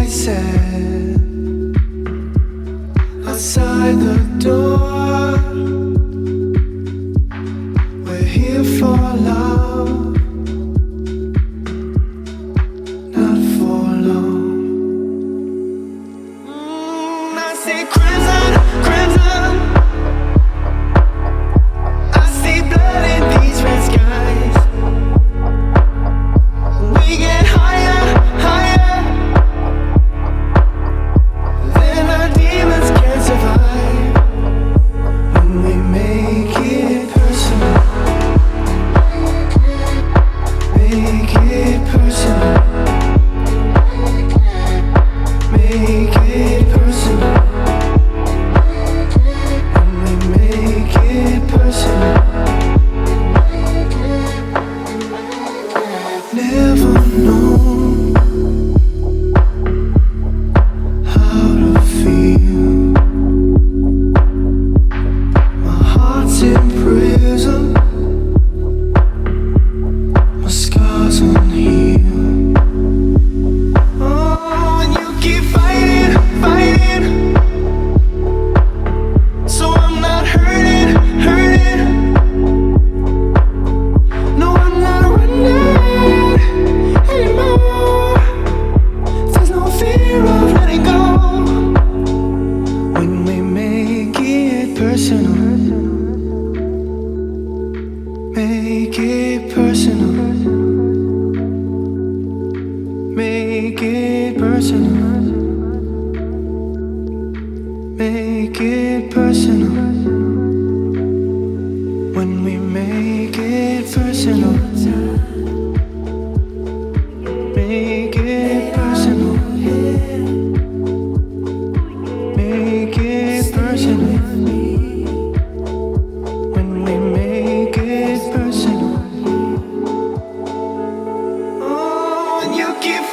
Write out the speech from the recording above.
said outside the door, we're here for love, not for long. I see crimson, crimson. I see blood in these red skies. We get higher, higher. Then our demons can't survive. When we make it personal, make it personal, make it personal. When we make it personal, never known how to feel. My heart's in prison, my scars unhealed. Oh, and you keep fighting, fighting, so I'm not hurting, hurting. No, I'm not running anymore. There's no fear of letting go. When we make it personal, make it personal, make it personal, make it personal. When we make it personal, make it personal, make it personal. When we make it personal. Oh, and you keep